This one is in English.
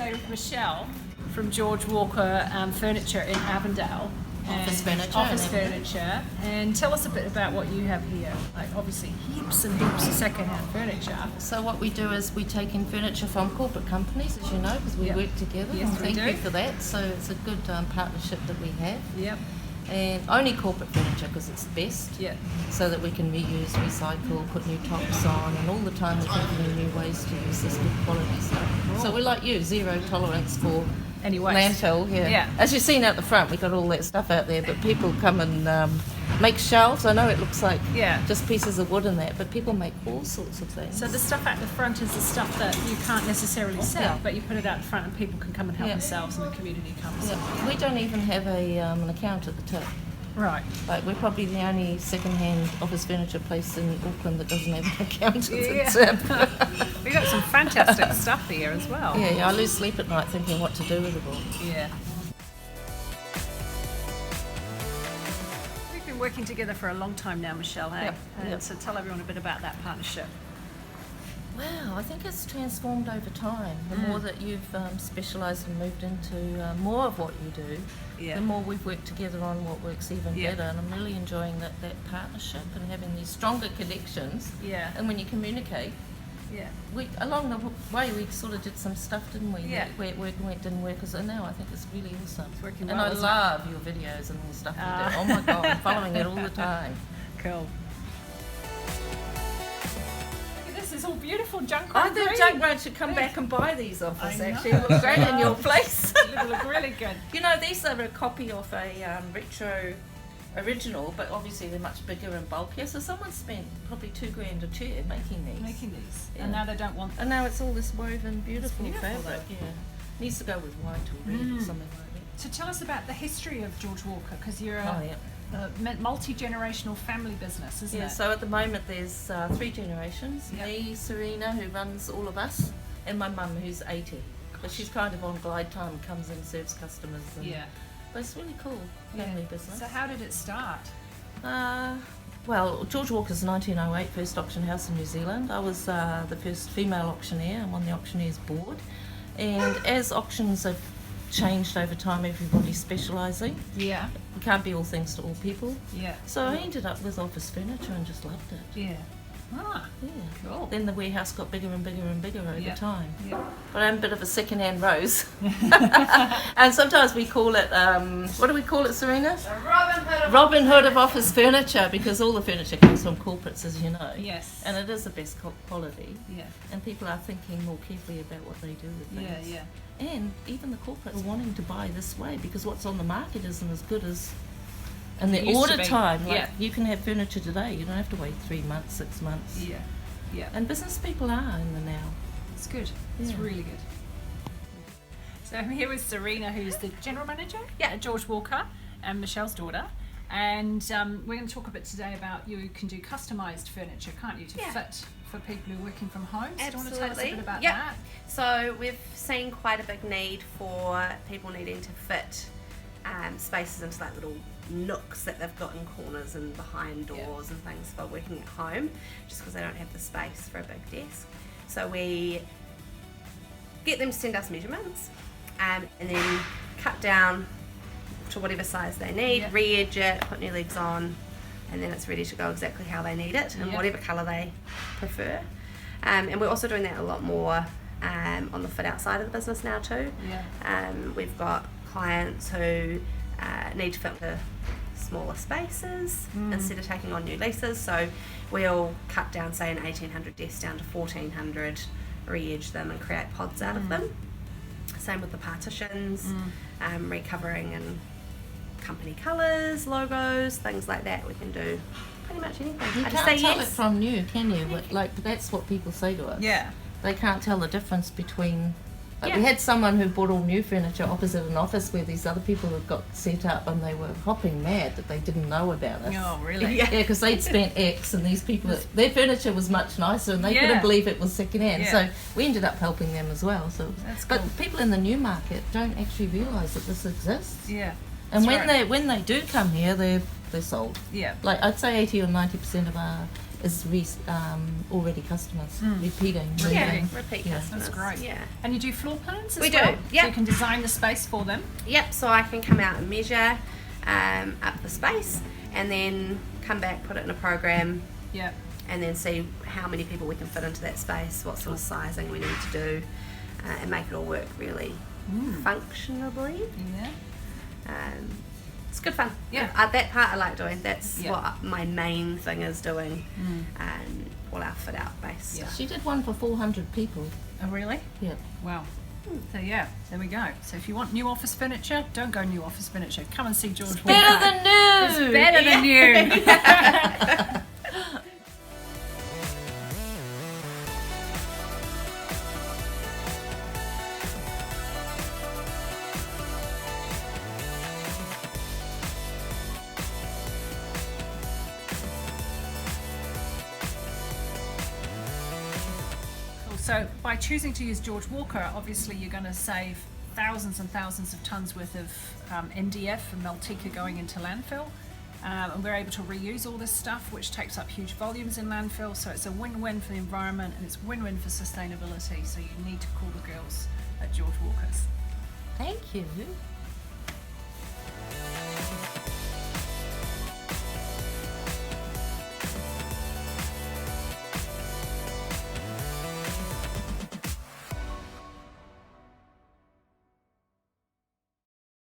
today with Michelle from George Walker Furniture in Avondale. Office furniture. And tell us a bit about what you have here. Like obviously heaps and heaps of second-hand furniture. So what we do is we take in furniture from corporate companies, as you know, because we work together. Yes, and we thank do. you for that. So it's a good partnership that we have. Yep. And only corporate furniture because it's the best. Yeah. So that we can reuse, recycle, put new tops on, and all the time we're thinking of new ways to use this good quality stuff. Cool. So we're like you, zero tolerance for Any waste. landfill. Yeah. As you've seen out the front, we got all that stuff out there, but people come and make shelves. I know it looks like just pieces of wood and that, but people make all sorts of things. So the stuff at the front is the stuff that you can't necessarily sell, but you put it out the front and people can come and help themselves and the community comes. Yeah. We don't even have an account at the tip. Right. Like we're probably the only second-hand office furniture place in Auckland that doesn't have an account at the tip. We got some fantastic stuff here as well. Yeah, I lose sleep at night thinking what to do with it all. Yeah. We've been working together for a long time now, Michelle, hey? Yep. So tell everyone a bit about that partnership. Wow, I think it's transformed over time. The more that you've specialised and moved into more of what you do, the more we've worked together on what works even better. And I'm really enjoying that partnership and having these stronger connections. Yeah. And when you communicate, along the way we sort of did some stuff, didn't we? Yeah. Where it worked and where it didn't work. So now I think it's really awesome. It's working and well, I isn't love your videos and the stuff you do. Oh my God, I'm following it all the time. Cool. This is all beautiful junk. I think Junk should come back and buy these off us. Actually, it know. looks great in your place. They look really good. You know, these are a copy of a retro original, but obviously they're much bigger and bulkier. So someone spent probably $2,000 a chair making these. And now they don't want them. And now it's all this woven, beautiful beautiful, fabric. Yeah, needs to go with white or red or something like that. So tell us about the history of George Walker, because you're a multi-generational family business, isn't it? So at the moment there's 3 generations. Me, Serena, who runs all of us, and my mum, who's 80. But she's kind of on glide time, comes in, serves customers. And, but it's really cool, family business. So how did it start? Well, George Walker's 1908 first auction house in New Zealand. I was the first female auctioneer. I'm on the auctioneers board. And as auctions have changed over time, everybody's specialising. Yeah. We can't be all things to all people. Yeah. So I ended up with office furniture and just loved it. Yeah. Ah, yeah. Cool. Then the warehouse got bigger and bigger and bigger over time. Yeah. But I'm a bit of a second-hand rose. And sometimes we call it, what do we call it, Serena? Robin Hood of office furniture, because all the furniture comes from corporates, as you know. Yes. And it is the best quality. Yeah. And people are thinking more carefully about what they do with things. Yeah. And even the corporates are wanting to buy this way, because what's on the market isn't as good as... And the order time, like you can have furniture today, you don't have to wait 3 months, 6 months. Yeah. And business people are in the now. It's good. It's really good. So I'm here with Serena, who's the general manager at George Walker, and Michelle's daughter. And we're going to talk a bit today about you can do customised furniture, can't you, to fit for people who are working from home. So do you want to tell us a bit about that? So we've seen quite a big need for people needing to fit spaces into like little nooks that they've got in corners and behind doors and things for working at home, just because they don't have the space for a big desk. So we get them to send us measurements and then cut down to whatever size they need, re-edge it, put new legs on, and then it's ready to go exactly how they need it and whatever colour they prefer. And we're also doing that a lot more on the fit outside of the business now too. We've got clients who need to fit into smaller spaces instead of taking on new leases, so we'll cut down, say, an 1800 desk down to 1400, re-edge them and create pods out of them. Same with the partitions, recovering in company colours, logos, things like that. We can do pretty much anything. You can't tell it from new, can you? Like, that's what people say to us. Yeah. They can't tell the difference between... Like we had someone who bought all new furniture opposite an office where these other people had got set up, and they were hopping mad that they didn't know about us. Oh, really? Yeah, because they'd spent X, and these people, their furniture was much nicer, and they couldn't believe it was second-hand. So we ended up helping them as well. So, but people in the new market don't actually realise that this exists. Yeah. And when they do come here, they're sold. Yeah. Like I'd say 80 or 90% of our is already customers, repeating. Repeat Yeah. customers. That's great. Yeah. And you do floor plans as We do, well? yep. So you can design the space for them? Yep, so I can come out and measure up the space and then come back, put it in a program, Yeah. and then see how many people we can fit into that space, what sort of sizing we need to do, and make it all work really functionably. Yeah. It's good fun. Yeah. That part I like doing. That's Yeah. what my main thing is doing. All our fit out base. Yeah. She did one for 400 people. Oh, really? Yeah. Wow. So yeah, there we go. So if you want new office furniture, don't go new office furniture. Come and see George Walker. Better than new. It's better than new. So by choosing to use George Walker, obviously you're going to save thousands and thousands of tons worth of MDF and Meltica going into landfill. And we're able to reuse all this stuff, which takes up huge volumes in landfill. So it's a win-win for the environment and it's win-win for sustainability. So you need to call the girls at George Walker's. Thank you.